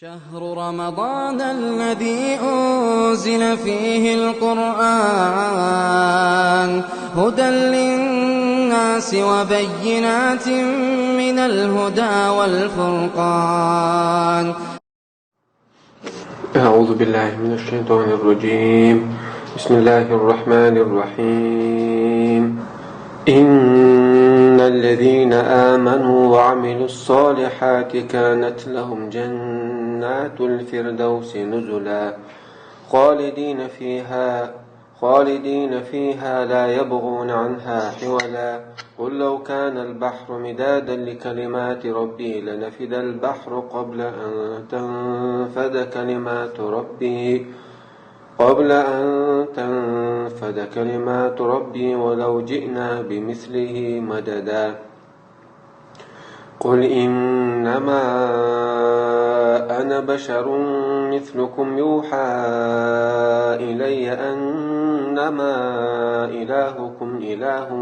شهر رمضان الذي أنزل فيه القرآن هدى للناس وبينات من الهدى والفرقان. أعوذ بالله من الشيطان الرجيم. بسم الله الرحمن الرحيم. إن الذين آمنوا وعملوا الصالحات كانت لهم جنات الفردوس نزلا خالدين فيها لا يبغون عنها حولا. قل لو كان البحر مدادا لكلمات ربي لنفد البحر قبل أن تنفد كلمات ربي ولو جئنا بمثله مددا. قل إنما أنا بشر مثلكم يوحى إلي أنما إلهكم إله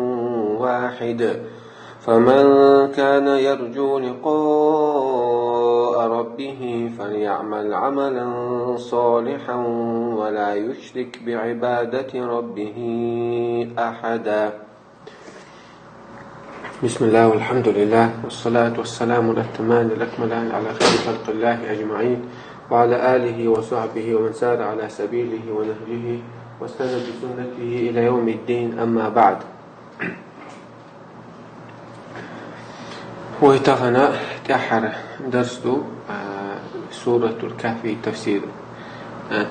واحد فمن كان يرجو لقاء ربه فليعمل عملا صالحا ولا يشرك بعبادة ربه أحدا. بسم الله والحمد لله والصلاة والسلام الأتمان الأكملان على خير خلق الله أجمعين وعلى آله وصحبه ومن سار على سبيله ونهجه واستنى بسنته إلى يوم الدين. أما بعد، ويتغنى تأحر درسه سورة الكهف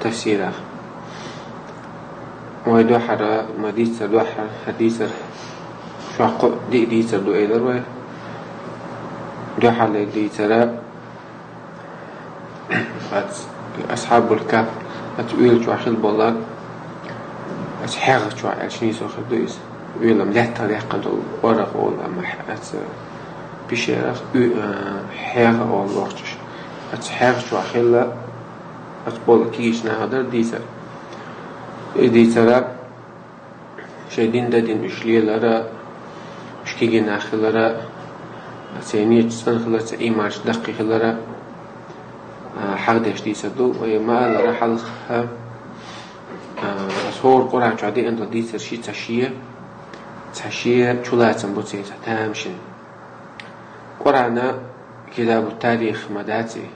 تفسيرها ويدوحر مديسة دوحر حديثة شاق ديسة دو إيدر دوحر لديسة أصحاب الكهف أتويل شو أخيل بالله أتحاغ شو عشني سوخ دويس ويلم لا تريح قدر ورق ولا محات بشيرخ حاغ أو الوقتش أتحاغ شو أخيل أتبول كيش نهدر ديسة شايدين دادين مشليه لرا مشكيجي ناخي لرا سينية سنخلص إيماش دقيق لرا حقدش ديسة دو ويما لرا حلقها أصور قرآن شعدي أنت ديسة شي تشيه شلات بوتسيسة تامشن قرآن كتاب التاريخ مداتي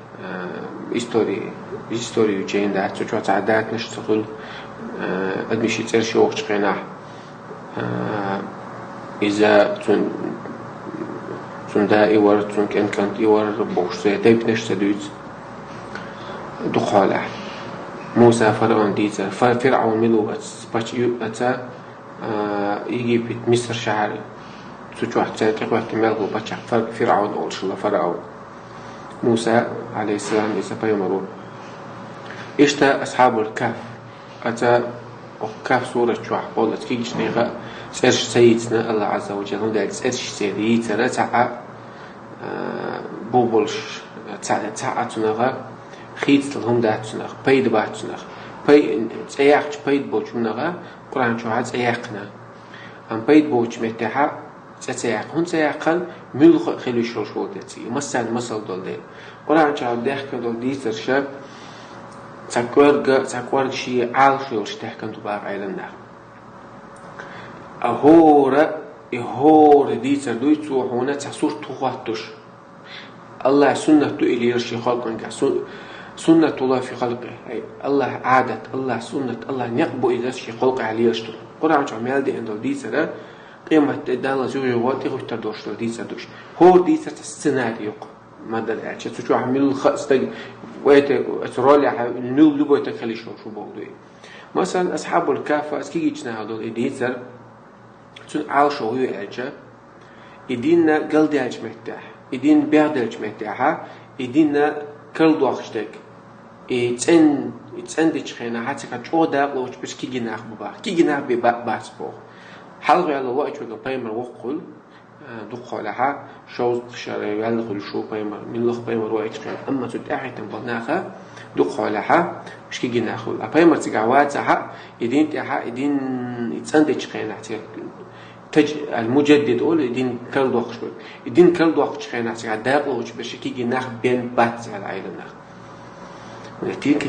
هيستوري وجين دات شو تعدات نشتغل أدمشي ترشي وقت قناح إذا تون دائي ورد تون كانت يورد بوشتي تيب نشتدوت دخالة موسى فرعون ديزا فرعون ملو أتا يجي بيت مصر شعري سوچو حتى تقوى كمالغو بچا فرعون أولش الله فرعون موسى عليه السلام إذا بيمرون إشتا أصحاب الكهف أتا وكهف سورة شوح قولت كيش نيغا سيرش سيدنا الله عز وجل هم داعي سيرش سيدي ترى بوبلش تعا تنغا خيت لهم داعي تنغ بيد باع تنغ تسياقش بيد بوش منغا قرآن شوحات سياقنا أم بيد بوش متاحا تسياق هون سياقا ملخ خلو شوش ودتي مسل دول دي قرآن شوحات داخل دول دي ترشا تاكورغ شيء عالش يوش تحكم تباع عيلنا أهور دي تردوي توحونا تسور تغطش الله سنة إلي يرشي خلقك سنة الله في خلقه أي الله عادة الله سنة الله يقبو إذا شي خلق عليه يشتر قرآن عمال دي عندو دي ترى قيمة دالة زوجي واتي غش تردوش دي تردوش هو دي ترى السيناريو ماذا الأشياء تشوف عمل خاص ويت أترولي النول لبوا يتخلي شو بقولي مثلا أصحاب الكهف أسكيجي جنا هذول إديتر تون عاوش هو يعجب إدينا قلد يعجب مرتاح إدين بيعد يعجب مرتاحة إدينا كل دوخشتك إتسندج خينا حتى كتشودا لوش بس كيجي ناخ بباخ كيجي ناخ بباس بوخ حلقة على وقت ولا بيمر وقل دخلها شوز شرعي يلغي شو بيمر من لغ بيمر وقت أما تدعي تنبضناها دخلها مش كي جناخل بيمر تجعوات سها يدين تها يدين يتصندج خينا المجدد أول يدين كل دوخش يدين كل دوخش خينا تجع داقل وش بس كي جناخ بين بات على عيلنا تلك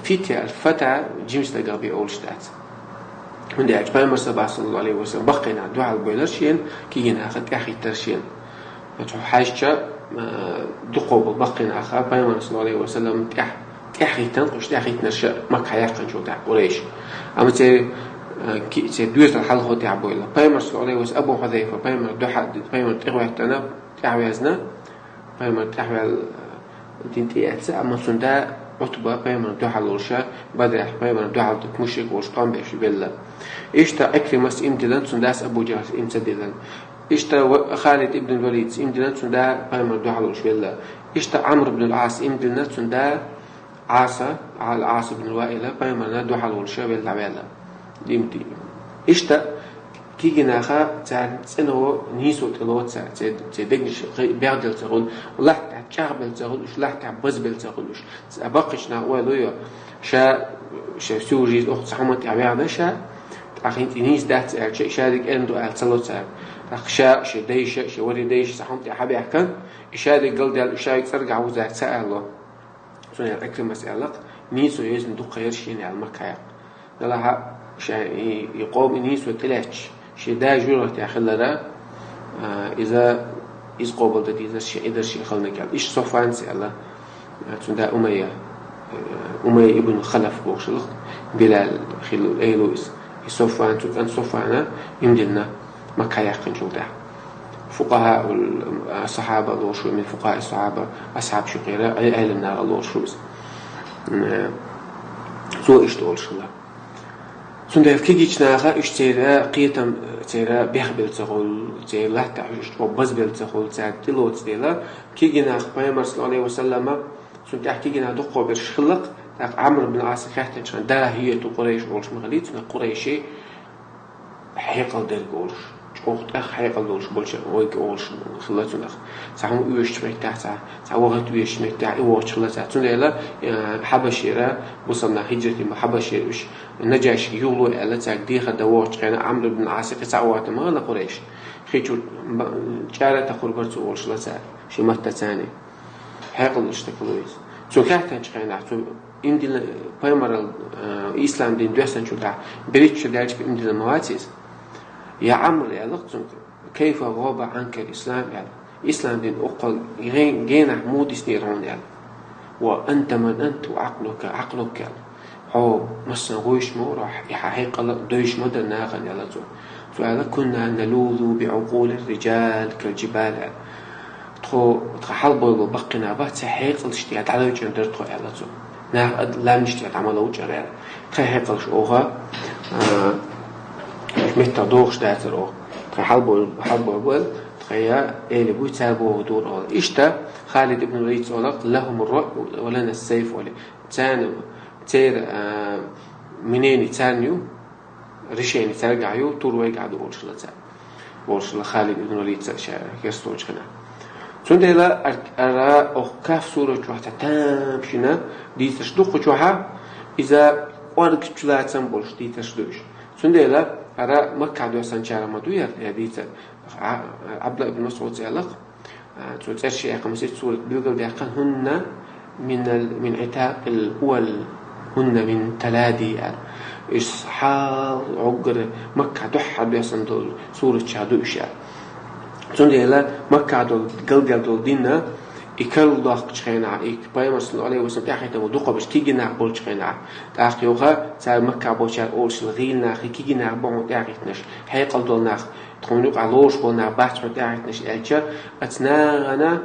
فتية الفتى جيمس لقابي أول شتات من ده أجمع مرسى صلى الله عليه وسلم بقينا دعاء البويلرشين كي جينا أخذ أخي ترشين فتح حاجة دقوب بقينا أخذ بيمر صلى الله عليه وسلم أخي تنقش أخي تنشأ ما كحياق نشوف تاع قريش أما تي دويت الحلقة هو تاع بويلر بيمر صلى الله عليه وسلم أبو حذيفة بيمر دحى بيمر تقوى تنا تعويزنا بيمر تحوي الدين أتسع أما سندا عتبة بيمر دحى الورشة بدر بيمر دحى مشرك وشقام بيش بالله إشتا أكرمس إمدلان سنداس أبو جهل إمسدلان إشتا خالد ابن الوليد إمدلان سندا بيمر دحى الورش بالله إشتا عمرو بن العاص إمدلان سندا عاصة على عاص بن الوائلة بيمر دحى الورش بالله ديمتي إشتا كي جناخا تاع سنو نيسو تلوت تاع دقش بيعدل تقول والله تاع شعبل تقول وش لا تاع بزبل تقول وش أبقش ناوي شا سوري أخت صحمت عبيعة شا أخين تنيس دات شادك أندو أتصلت أخشى شديش شوري ديش صحمت حبي أحكم شادك قل دال شايك ترجع وزع سأل الله سنة أكرم مسألة نيسو يزن دو خير شيء على المكايا لها يقوم نيس وتلاتش شدا جورة تأخذ إذا قابل ده إذا شيء خلنا قال إيش صفوان سأله تندا أمية ابن خلف بوشلخ بلال خلو أيلوس صفوان تكن صفوانا يمدلنا ما كياقن شو ده فقهاء الصحابة الله شو من فقهاء الصحابة أصحاب شقيرة أهل النار الله شو سو إيش تقول شو سنده كيجيش ناخا إيش تيرا قيتم تيرا بيخبل تقول تيرا لا تعيش وبزبل تقول تيرا تيرا كيجي ناخ بيامر صلى الله عليه وسلم سنده كيجي ناخ دقوا برشخلق عمرو بن العاص خاحت شان دا هي قريش ولش مغليت سنة قريشي حيقل دير قولش وقت حيقل دولش بولش ويك قولش خلاتون أخ ساهم ويش ميتاع سا وقت ويش ميتاع ويش خلات سنده لا حبشيرة وصلنا هجرة ما حبشيرة وش نجاش يولو على تقدير دوات كان عمرو بن العاص قصوات ما لا قريش خيجو جارة تقول برتو ولش لا شيء متى ثاني حيقل اشتكلويس سو كاتن كان عتو إندل بيمر الإسلام دين دوسن شو ده بريتش دارج إندل مواتيس يا عمرو يا لقطن كيف غاب عنك الإسلام يعني إسلام دين أقل جينا مود سنيرون يعني وأنت من أنت وعقلك يعني هو مثلا غويش مو راح يحقق دويش مدى ناغن يلا زو فعلا كنا نلوذ بعقول الرجال كالجبال يعني تخحل بقنا بات سحيق الاشتيات على وجه درتو يلا زو لا نشتيات عمله وجه يعني تخيق الشوغة متى دوغش داتر أو تخحل بول تخيا إلي بوي تابو دور أول إشتا خالد ابن الوليد صولق لهم الرأي ولنا السيف ولي تانو تير منين تانيو رشيني ترجعيو طول ويقعدو ورشلا خالد ابن الوليد يستوج خنا سنده لا أرى أو كاف سورة جوحة تامشنا دي تشدوق جوحة إذا وارك جلاتن بولش دي تشدوش سنده لا أرى مكة دوسان شارع مدوير دي عبد الله بن مسعود سألق تشي خمسة سورة بيقول بيقان هن من عتاب الأول هن من تلادي إصحاب عقر مكة دحى بيسن دول سورة شادو إشار سنده لا مكة دول قلقل دول دينا إكل ضاق شخينا إك بايمر صلى الله عليه وسلم تأخي تمدوقة بش كيجي نعبول شخينا تأخي يوخا سال مكة بوشار أولش الغيل ناخي كيجي نعبول تأخيتنش حيقل دول ناخ تخونيق علوش بول نعبات تأخيتنش إلشا أتناغنا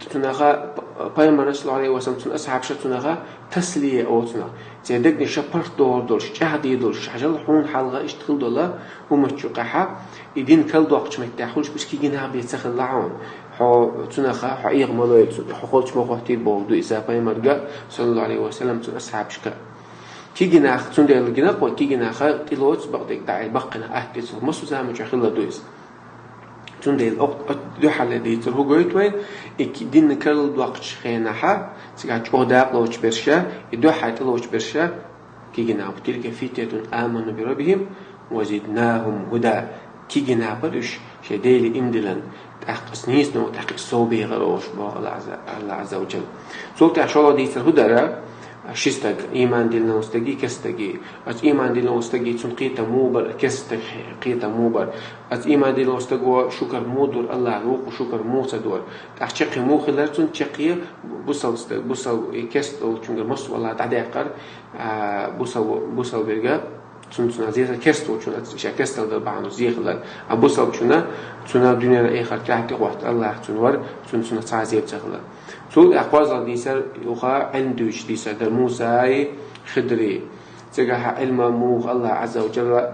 تناغا بايمر صلى الله عليه وسلم تن أصحاب شتناغا تسلية أو تناغ تدقني شبرت دولش جهدي دولش حجل حون حلقة اشتغل دولا ومتشوقها يدين كل ضاق شمك تأخلش بس كيجي نعب يتسخل لعون تناخا حقيق ملايك حقولش مقاطير بودو إذا بايمر صلى الله عليه وسلم تن أصحاب شكا كيجي ناخ تندل الجناق وكيجي ناخا تلوت بقدك داعي بقنا أهكس ومسو زعما جخلا دويس تندل دو حل دي ترهو جويت وين دين كل ضاق شخينها تيجي أوداق لوش برشا دو حيت لوش برشا كيجي ناخ تلك فتية آمنوا بربهم وزدناهم هدى كيجي نابرش شديل إمدلن تحقق سنيس نو تحقق صوبي غروش بو الله عز وجل سوق تعشوا دي الهدى شستق إيمان دلنا وستقي كستقي أت إيمان دلنا وستقي تنقيت موبر كستق قيت موبر أت إيمان دلنا وستقوا شكر مودر الله روق وشكر موسى دور أحشق مو خلرتون تشقية بوصل كست أو تشنجر مص والله تعديقر بوصل برجع تون عزيزة كست وتشون كست هذا بعض زيخ لا بوصل تشونا الدنيا آخر كحتى وقت الله تنور تون تعزيب تغلا سود أقواز ديسر يخا علم دوش ديسر در موسى خدري تجاه علم مو الله عز وجل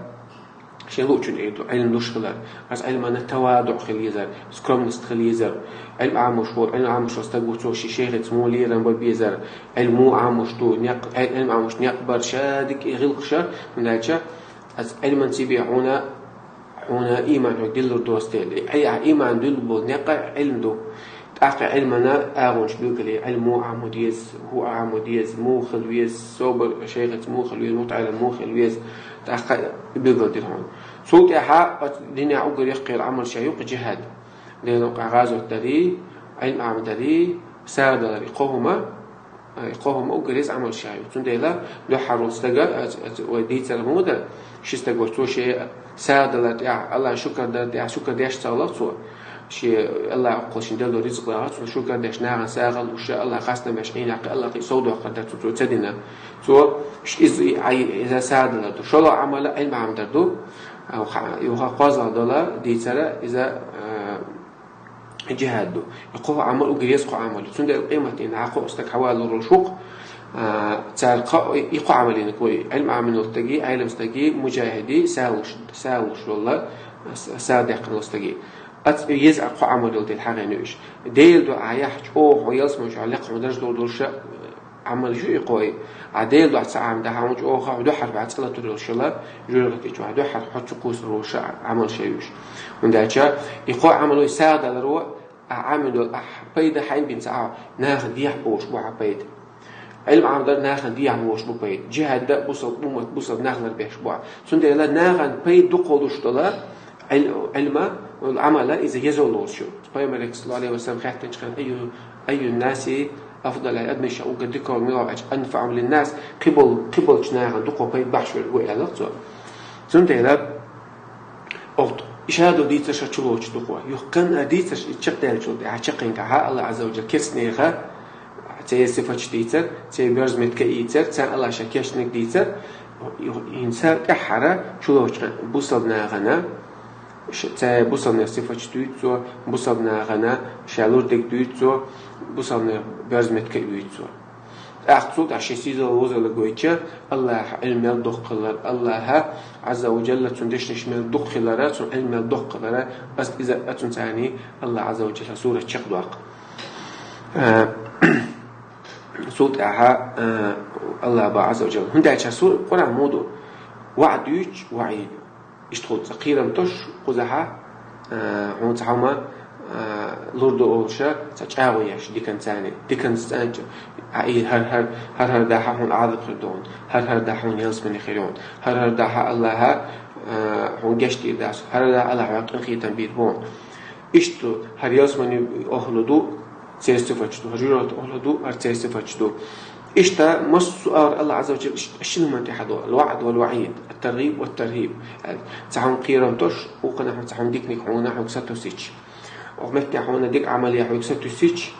شنو تشون إيدو علم دوش خلر بس علم أن التواضع خليزر سكرمنس خليزر علم عامش هو علم عامش استجوب شو شيء اسمه ليرن ببيزر علم عامش تو علم عامش نقبر شادك يغلقشة من هالشة از علم نسيبي هنا إيمان يدل دوستيل أي إيمان دل بنقع علم دو أقع علمنا أغنش بيقولي علم عموديز هو عموديز مو خلويز صوب شيخة مو خلويز متعلم مو خلويز تأقع بيقولي هون صوت إحا دنيا عقر يقي العمل شيوق جهاد لأنه غازو الدري علم عام دري سارد دري قوهما أقريز عمل شيوق تنديلا لو حرول استقر وديت سلمودا شستقر تو شيء سارد دري الله شكر دري شكر ديش تغلط سوى شيء الله قلشين دلو رزق لغات وشو قدش ناغن ساغل وشاء الله خاصنا مشعين عقل الله يصودوا قدر تدنا سو إذا ساعد لدو شو لو عمل علم عم دردو أو يوها قازا دولا دي ترى إذا جهاد دو يقوه عمل وقريسقو عمل سند القيمة إن عقو استك حوالي الرشوق تلقى يقو عملين كوي علم عمل نلتقي علم استقي مجاهدي ساوش والله صادق نلتقي يزعق عمل دول الحاجة نوش ديل دو عياح أو ويلس مش علاقة مدرج دول شيء عمل شو يقوي عديل دو عم ده عمل أو خا ودو حرب عتقلة دول شلا جرقت يجوا عدو حرب حط قوس روش عمل شيء من ده شيء يقوي عمله يساعد على الروح عمل دول بيد حين بنسعى ناخد ديح بوش بيد علم عم ده ناخد ديح بوش بيد جهاد ده بوصل ناخد بيش بوا سند لا ناخد بيد دو قولش دولار علم والعمل إذا يزول شو فيما صلى الله عليه وسلم خاطر كان أي الناس أفضل أدمش أو قد ذكر من أنفع للناس قبل جناها دقوا بيت بحش وإلى لطوة زمت إلى أوت إشهادو دي تشتروش دقوا يقن دي تشتغل شو عشقين كها الله عز وجل كسنيها تي صفة ديتر تي برزمت كيتر تي الله شكشنك ديتر إنسان كحرة شلوش بوصلنا غنا تا بوصلنا صفة دويتو بوصلنا غنا شالور دك دويتو بوصلنا برزمت كيويتو أخذت عشان سيدا وزل جويتشا الله علم الدقلر الله عز وجل تندشنش من الدقلرات علم الدقلرات بس إذا أتنتعني الله عز وجل سورة شقدق صوت الله عز وجل هندا سورة قرآن مودو وعديش وعيد اشتغل تقيرا تش قزحة هون تعمى لوردو أولشة تجاويش ديكن ثاني ديكن ثاني هر داها هون عذب خردون هر داها هون يلس من خيرون هر داها الله هون جشتي داس هر داها الله يعطي خيتن بيت هون اشتو هر يلس من أهلدو تيستفجدو هجرات أهلدو هر تيستفجدو إشتا مسؤول الله عز وجل إيش من تحدو الوعد والوعيد الترغيب والترهيب تعون قيرم توش وقنا تعون ديك نكونا حق ستو سيتش ومتى حونا ديك عملية حق ستو سيتش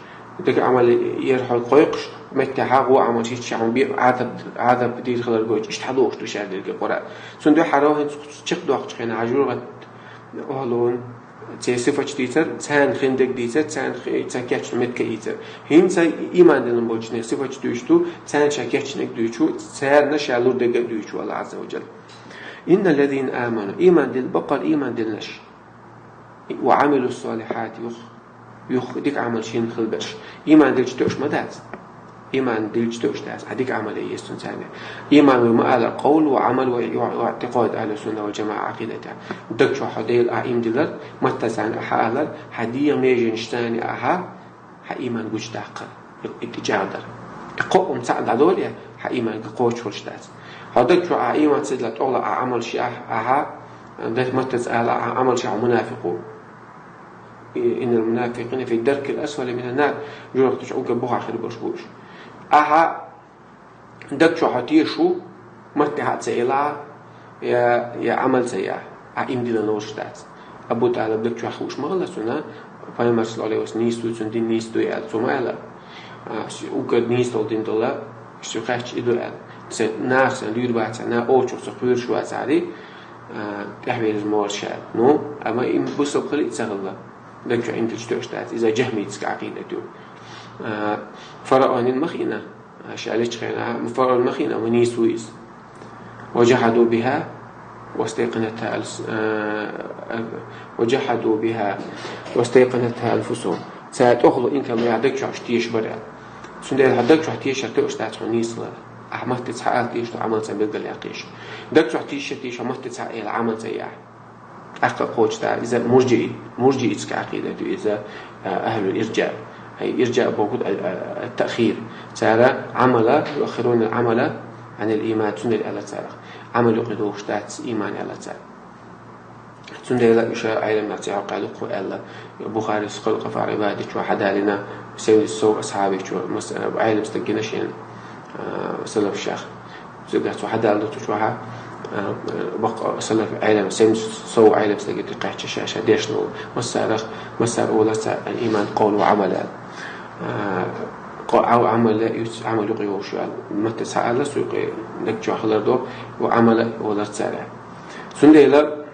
ديك عمل يرحل قيقش متى حقو عمل شيء تعون بي عذاب دير خلال جوج إيش تحدوش توش هذا القراء سندو حراهن تشق دوق تشقين عجور أهلون صفة ديتر تان خندق ديتر تان تكاتش متك ديتر هين سا إيمان دلنا بوجنا صفة دويشتو تان شكاتش نك دويشو تان نشالور دق دويشو الله عز وجل إن الذين آمنوا إيمان دل بقر إيمان دلنش وعملوا الصالحات يخ ديك عمل شين خلبش إيمان دلش توش مدات إيمان دلش توش داس هديك عملية استنسانة إيمان وما على قول وعمل واعتقاد أهل السنة والجماعة عقيدتها دك شو حديل أئم دلر متسان أحالر حديا ميجي نشتاني أها إيمان جوش داقر اتجادر قوم سعد عدوليا إيمان قوش فرش داس هدك شو إيمان سدلت أغلى عمل شيء أها ده متس على عمل شيء منافقون إن المنافقين في الدرك الأسفل من النار جرت تشعوك بوها آخر بشبوش أها دك شو حتيشو مرتها سيلا يا عمل سيا عيم دي لنوشتات أبو تعالى بدك شو خوش ما غلطنا فاهم صلى الله عليه وسلم نيستو سندين نيستو يا سمالا وقد نيستو دين دولا شو خاتش إدو يا ناس اللي بعت نا أوتشو سقير شو أسعدي تحويل المال شاد نو أما إم بس بخلي تسهلا بدك شو أنت تشتغل إذا جهميت كعقيدته فرعون المخينة شالش خينا فرعون المخينة ونيسويس وجحدوا بها واستيقنتها وجحدوا بها واستيقنتها أنفسهم سأتأخذ إنك ما يعدك شو عشتيش برا سندال هدك شو عشتيش هتأشتات حنيس لا أحمد تسحق تيش عمل سبب اليقيش دك شو عشتيش تيش أحمد تسحق العمل سياح أحق قوتش تا إذا مرجئ كعقيدة إذا أهل الإرجاء هي إرجاء بوجود التأخير سارة عمل يؤخرون العمل عن الإيمان سنة الله سارة عمل يقدو شتات إيمان الله سارة سنة الله إشاء علم نتيعه قالوا الله بخاري خلق في عبادة شو حدا لنا سوي السوء أصحابي شو علم استجينا شيء سلف الشيخ زوجات حدا لنا شو بقى سلف علم سوء علم استجيت قاعد شاشة ديشنو مسار أولى الإيمان قول وعمل أو عمل يقي وشال متى سأل سوق نكجوا خلردو وعمل ولا تسارع سنديلا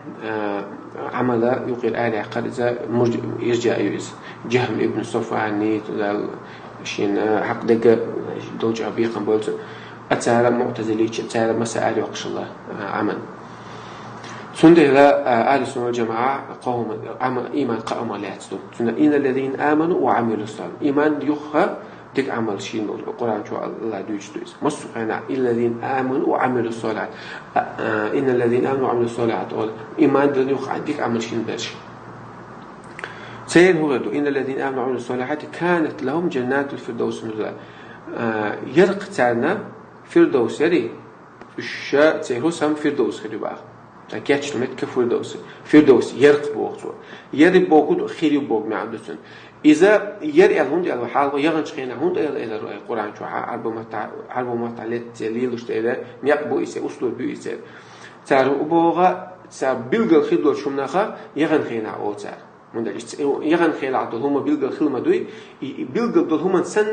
عمل يقي الآلة قرزة يرجع يوز جهم ابن صفوان نيت شين حق دقة دوج أبي قنبلت أتسارع معتزلي أتسارع مسائل وقش الله عمل سنديلا آل السنة والجماعة قوم عمل إيمان قائم لا يتسدون إن الذين آمنوا وعملوا الصالحات إيمان يخها ديك عمل شيء نقول القرآن شو الله دويش مصر هنا الذين آمنوا وعملوا الصالحات إن الذين آمنوا وعملوا الصالحات إيمان دل يخ ديك عمل شيء برش سير هو غدو إن الذين آمنوا وعملوا الصالحات كانت لهم جنات الفردوس نزلا يرق تاعنا فردوس يري الشاء سيرو سام فردوس خلي بقى كاتش نمت كفردوس فردوس يرق بوقتو يري بوقت خيري بوق ما عندسن إذا يري الهند على حال ويغنش خينا هند إلى القرآن شو عربو ما تعلت تليل وشتيله نيقبو إسي أسلو بيو إسي تارو أبوغا تار بيلغل خيدول شمناخا يغن خينا أو تار يغن خينا عدول هما بيلغل خيلما دوي بيلغل دول هما سن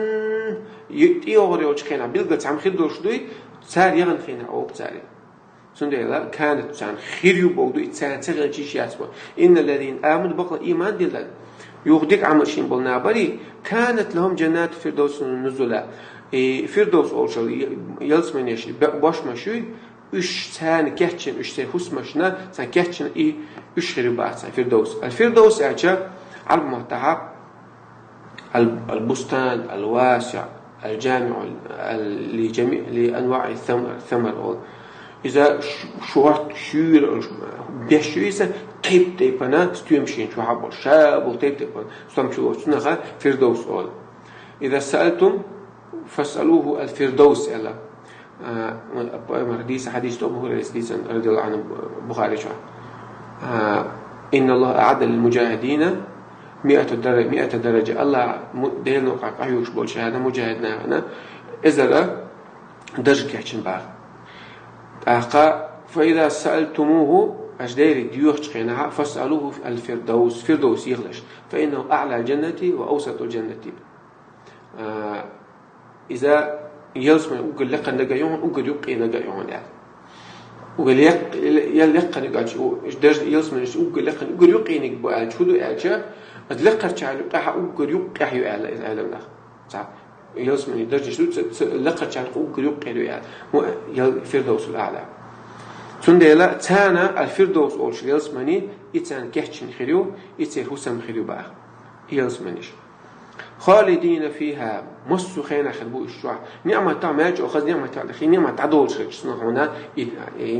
يغري وش خينا بيلغل تعم خيدول شدوي تار يغن خينا أو تاري سنديلا كانت تان خيريو بودو إتسان تغيرش ياسبو إن الذين آمنوا بقى إيمان دلال يغديك عمل شين بولنا بري كانت لهم جنات فردوس نزلا فردوس أولشل يلسمن يشي باش مشوي إش سان كهتشن إش سهوس مشنا سان كهتشن إش خريبات سان فردوس الفردوس أجا على المحتها البستان الواسع الجامع لجميع لأنواع الثمر إذا شوارت شير بيشويسة تيب أنا ستيمشين شو حبوا شاب وتيب ستمشوا سنها فردوس أول إذا سألتم فاسألوه الفردوس ألا حديث أبو هريرة رضي الله عنه بخاري شو إن الله أعد للمجاهدين 100 درجة الله دينو قاعيوش بول شهادة مجاهدنا أنا إذا درجة كحشن بعض فإذا سألتموه أجدير ديوخ تقينها فاسألوه الفردوس فردوس يغلش فإنه أعلى الجنة وأوسط الجنة إذا يلسم يقول لك نجايون يقول يبقي نجايون يعني وقال يلق نجاج درج يلسم يقول لك يقول يبقي نجبال شو ده أجا أدلقر شعله تاح يقول يبقي حيو على علم له صح يلسم يدرج شو لقر شعله يقول يبقي له يعني الفردوس الأعلى سنديلا تانا الفردوس أولش يلسمني يتان كحشن خيريو يتان حسام خيريو بقى يلسمنيش خالدين فيها مصو خينا خلبو الشوع نعمة تعمج أخذ نعمة تعلخي نعمة تعدول شيء صنع هنا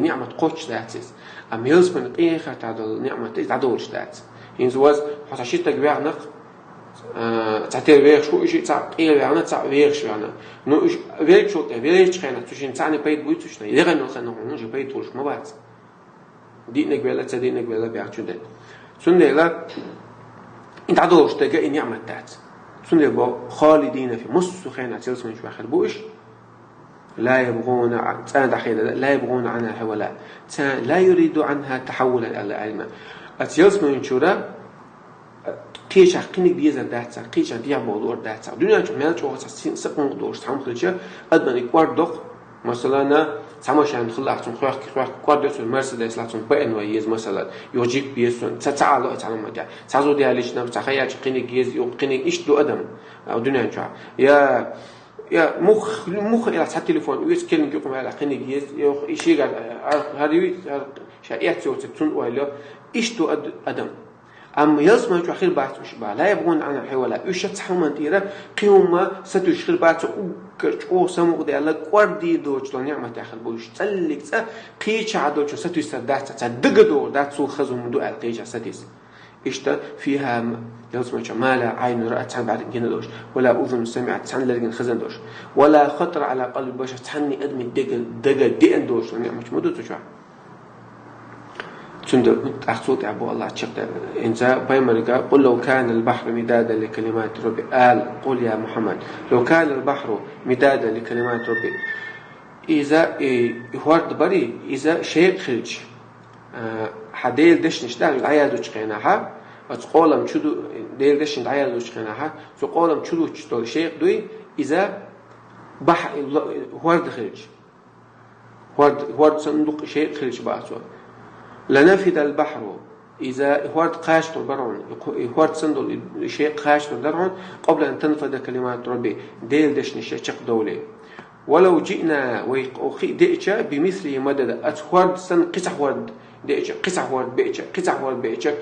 نعمة قوتش ذاتس أم يلسمن قيخة تعدول نعمة تعدول ذاتس ينزواز حساشيت تجبيع نق تعتير بيخ شو إشي تعقيل يعني تعبيخ شو يعني نو إش بيخ شو تبيخ خينا تشين تعني بيت بيت تشنا يدغن نخنا هنوش بيت ولش ما بعد دينك بيلا تدينك بيلا بيعش شو ده سندلا أنت عدوش تجا نعمة ذات سندلا خالدين في مص خينا تلسمن شو آخر بوش لا يبغون لا يبغون عنها حولا لا يريد عنها تحولا إلى علم أتيلس من شورا قيش حقينك بيزن داتسا قيش عندي عبودور داتسا دنيا جمال جوه سقم قدوش سام خلجة أدمن يقاردق مثلا سامشان خلاصون خواه قاردس مرسيدس لاتون بين ويز مثلا يوجيك بيسون تتعالى تعلم مجا تعزو دي عليش نم تخيل قينك يز يقينك إيش دو أدم أو دنيا جوا يا مخ إلى التليفون ويتكلم يقوم على قينك يز يشيء هذي شائعة تون ولا إيش دو أدم أما يلزم أن يشخير بعض وشبه لا يبغون عن الحوالة يشت حمن تيرا قيوم ستشخير بعض أو سمو ده على قردي دوج لنعمة تأخذ بوش تلك قيش عدوش ستيستدعت تدقدو دات سو خزم دو القيش ستيس إشتا فيها يلزم أن ما لا عين رأت عن بعد جندوش ولا أذن سمعت عن لرجن خزندوش ولا خطر على قلب بشر تحني أدمي دقل دوش لنعمة مدو تشوع تند أخذت أبو الله تشقد إنزا بيمرقا قل لو كان البحر مدادا لكلمات ربي قل يا محمد لو كان البحر مدادا لكلمات ربي إذا يهورد بري إذا شيء خرج حديل دشنش ده العيادو تشقيناها أتقولم شدو ديل دشن العيادو تشقيناها تقولم شدو تشتول شيء دوي إذا بحر هورد خرج هورد صندوق شيء خرج بعثه لنفد البحر إذا هورد قاشت البرعون هورد صندوق شيء قاشت البرعون قبل أن تنفذ كلمات ربي ديل دشن شيء دولي ولو جئنا ويقخي دئجة بمثله مدد أتهورد سن قصح ورد دئجة قصح ورد بئجة قصح ورد بئجة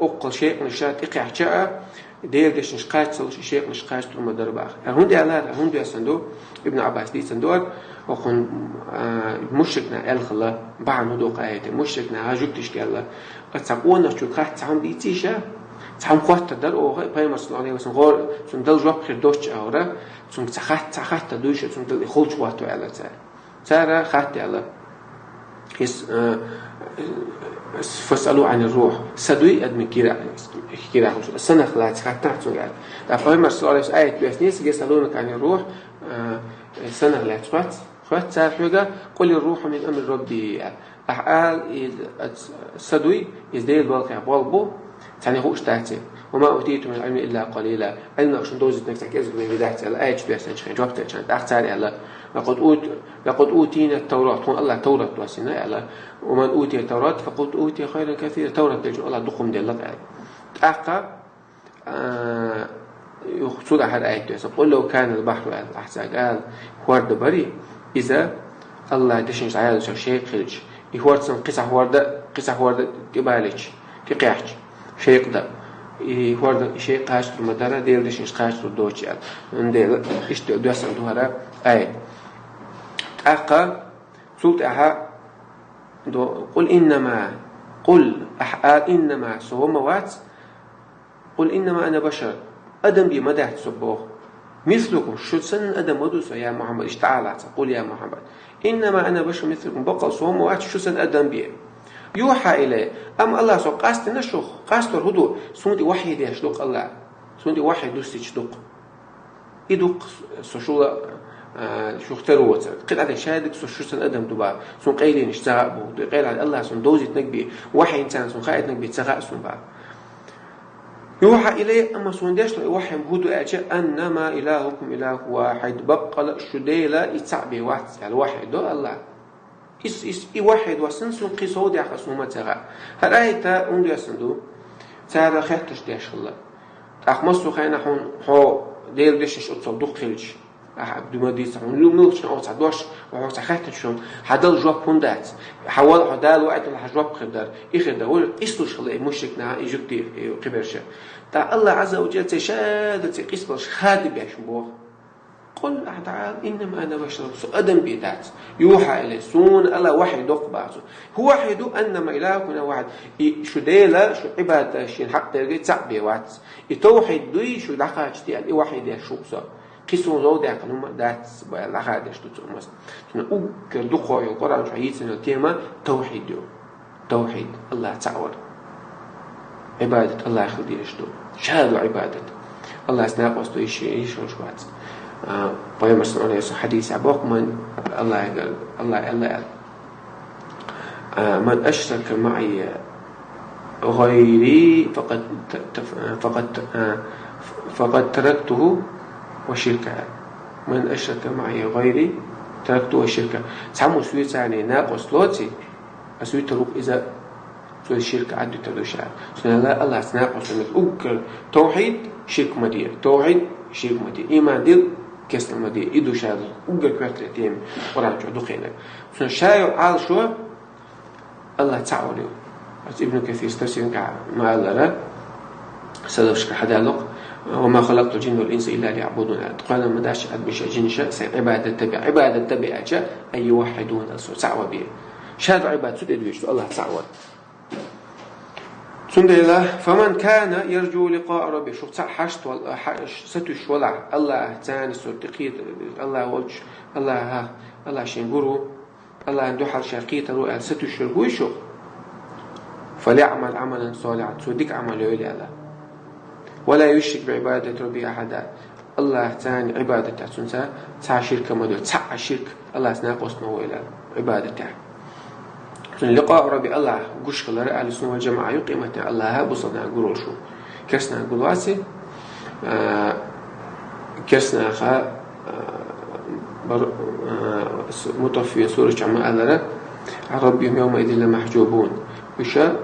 أقل شيء نشات إقع جاء ديل دش نشقاش شيء نشقاش تلما درباخ هون دي على هون دي صندوق ابن عباس دي صندوق وخن مشركنا الخلا بعد ندوق آيات مشركنا هاجوكتش كلا أتسقونا شو قاعد تعم بيتيشة تعم قوات تدر أو بايمر صلى الله عليه وسلم غور ثم دل جواب خير دوش أورا ثم تخات تدوش ثم دل خلش واتو على ترى خات على هس فاسألوا عن الروح سدوي أدم كيرا السنة خلات خاتناعتون قال فايمر صلى الله عليه وسلم آية بيسنيس يسألونك عن الروح السنة خلات خات تعرفوا قل الروح من أمر ربي أحقال سدوي يزديد بالقع بالبو تاني هو اشتاتي وما أوتيتم من العلم إلا قليلا علمنا عشان دوزت نفسك إذا من بداية الآية بيسن شيء جوابت عشان أختاري على لقد أوتينا التوراة هون الله توراة واسنا على ومن أوتي التوراة فقد أوتي خيرا كثيرا توراة تجو الله دخم دي الله أحقا يخصود أحد آية قل لو كان البحر أحسن قال ورد بري إذا الله دشنش عيال شيء خرج يهورد سن قصح ورد تبالج تقيحش شيء قدر يهورد شيء قاش المدارة دير دشنش قاش دوتش ندير إيش دوسن دوهرا آية أحقا سلط أحا قل إنما سوى موات قل إنما أنا بشر أدم بمدح تسبوه مثلكم شو سن أدم ودوس يا محمد اشتعال قل يا محمد إنما أنا بشر مثلكم بقى سوى موات شو سن أدم بيه يوحى إليه أم الله سو قاست نشخ قاست الهدوء سندي واحد يشدق الله سندي واحد دوس يشدق يدق شو شو اختاروه قل هذا شادك شو سن أدم دبا سن قيلين اشتغابه قيل على الله سن دوزت نقبي واحد إنسان سن خايت نقبي تسغاء سن بقى يوحى إليه أما سندش وحي هدو أجل أنما إلهكم إله واحد بقى شديلة يتعبي واحد يعني واحد دو الله إس واحد وسنسون قصود يحسنوا ما تغى هل آية أندو يسندو تارا خيرتش ديش الله أخمصو خينا حو دير ديشش أتصدق خلج بدو ما ديس عن لو نوش أو تعدوش وهو تخيرتش شون هذا الجواب هندات حوال هذا الوقت اللي حجواب خدر يخدر ولا إستوش الله مشركنا يجدي قبرشة تا الله عز وجل تشاد تقيسبش خادم بيشبوه قل تعال إنما أنا بشر أدم بيدات يوحى إليه سون الله وحي دق بعضه هو وحيد أنما إلهكنا واحد شو ديلا شو عبادة شين حق ترجع تعبي وات يتوحد دوي شو لقاش ديال واحد يشوفه قسم زود يقنوم دات بلقاش تتومس شنو أوكر دقوا القرآن شو عيسى التيمة توحيد الله تعالى عبادة الله يخلي يشتو شهادة عبادة الله سناقص تو إيش وشوات بايمر صلى الله عليه وسلم حديث عباق من الله من أشرك معي غيري فقد تركته وشركه. من أشرك معي غيري تركته وشركه. تعمل سوي تاني ناقص لوتي أسوي تروك إذا سوي الشركة عدو تدوشها. لا الله تناقص من أوكر توحيد شرك مدير، توحيد شرك مدير، إيمان ديل كسر مدير إدو شاد أوكر كواتر تيم وراجع دقينا. شايع عال شو الله تعالى. ابن كثير تفسير مع الله سلف شك حدالق وما خلقت الجن والإنس إلا ليعبدون. قال ما داش أدبش جن شاء عبادة تبع أجا أي يوحدون تعوى به. شهد عبادة سود إدويش الله تعالى. سندلا فمن كان يرجو لقاء ربي شو حشت ستش ولع الله تاني صدقيت الله وجه الله شنقرو الله عنده حال شرقية رؤى ستش رجويشو فليعمل عملا صالحا صدق عمل يولي الله ولا يشرك بعبادة ربي أحدا. الله تاني عبادته سنسا تاع شرك مدو تاع شرك الله سناقص نو إلى عبادته. لقاء ربي الله قش كلا رأى السنة والجماعة يقيمتنا الله بصدنا قرول شو كسنا قلواتي كسنا خا مطفي سورة جماعة الله ربهم يومئذ لمحجوبون وشا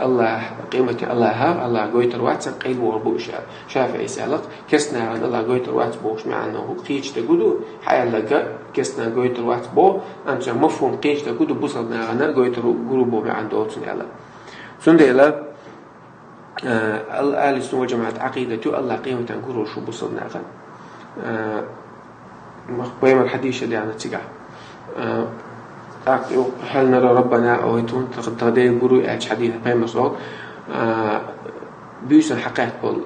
الله قيمتي الله قويت الوقت قيل وربوش شافعي سالق كسنا عن الله قويت الوقت بوش مع انه قيش تقولوا حيا لقى كسنا قويت الوقت بو انت مفهوم قيش تقولوا بصلنا عنا قويت قلوبه مع عنده يلا سندلا الآل السنة والجماعة عقيدته الله قيمته نقول شو بصلنا عن بيم الحديث اللي عنا تجاه هل نرى ربنا أو يتون تغدي يقولوا إيش حديث بين مصر بيوسن حقيقة بول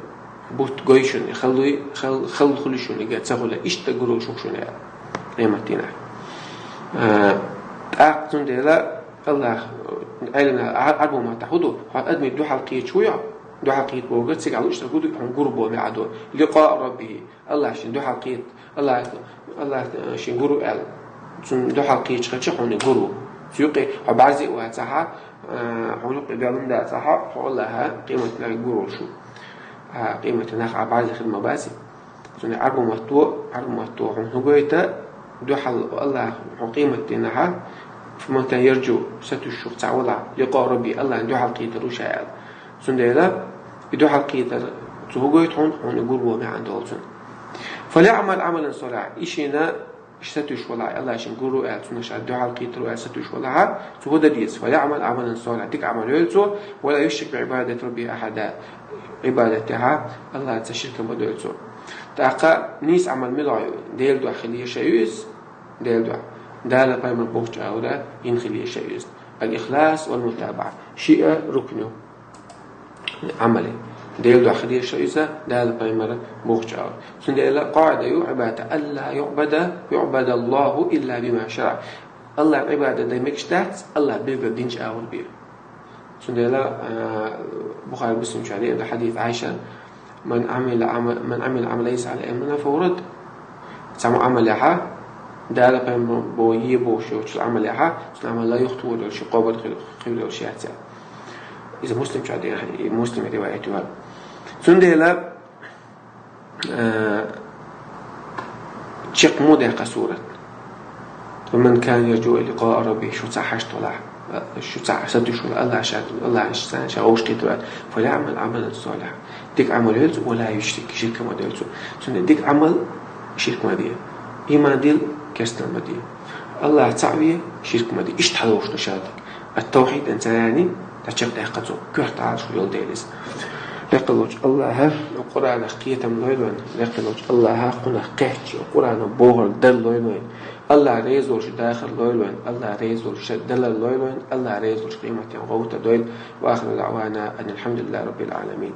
بوت جويشون خلوا خلشون يجات سهولة إيش تقولوا شو يعني قيمتنا أقصد لا الله علنا عربو ما تأخذوا أدمي دو حلقية شوية دو حلقية بوجت سيج على إيش تقولوا عن قربوا معدو لقاء ربه الله عشان دو حلقية الله عشان قروا قال دو حلقية شخشون قروا سيقي عبازي واتها حلق بيعمل ده صح والله قيمتنا قروا شو قيمتنا عبازي خدمة باسي سن عربو مطوع هنقولته دو حل الله قيمتنا فمن كان يرجو ستشوف تعولا لقاء ربي الله دو حلقية روشا سن ده دو حلقية تهجوت هون قروا ما عنده سن فليعمل عملا صالحا إيشنا اشتتوش ولا الله عشان قولوا سنش عدوا على القيت رؤى ستوش ولا فهذا ديس فيعمل عملا صالحا ديك عمل يلزو ولا يشرك بعبادة ربي أحدا عبادتها الله تشرك بدويتو تاقا نيس عمل ملاي ديل دو خليه شيوز ديل دو دال بايم البوخ أولا ينخليه شيوز الإخلاص والمتابعة شيء ركنه عمله ديل دو خليه شيوزة دال بايم البوخ أولا سندلا قاعدة عبادة ألا يعبد الله إلا بما شرع الله عبادة دايمك شتات الله بيبقى دينج أول بيه سندلا بخاري مسلم شعري عند حديث عائشة من عمل عمل ليس على أمرنا فورد سمع عملها دال بايم بو يبو شو عمل لها عمل لا يخطو ولا شيء قابل خير شيء إذا مسلم شعري يعني مسلم روايته سندلا شق مودة قصورة ومن كان يرجو لقاء ربي شو تحشت ولا شو تحسد شو الله عشان الله عشان شاوش كده فليعمل عملا صالحا ديك عمل يلز ولا يشرك شرك ما ديلزو سن ديك عمل شرك ما دي إيمان ديل كسر ما دي الله تعوي شرك ما دي إيش تحلوش نشادك التوحيد أنت يعني تشق دقته كرت على شو يل ديلز لقلوج الله القرآن قيتم لويلون لقلوج الله قنا قحش القرآن بوهر دل لويلون الله ريزور داخل لويلون الله ريزور شدل لويلون الله ريزور قيمة غوت دويل وآخر دعوانا أن الحمد لله رب العالمين.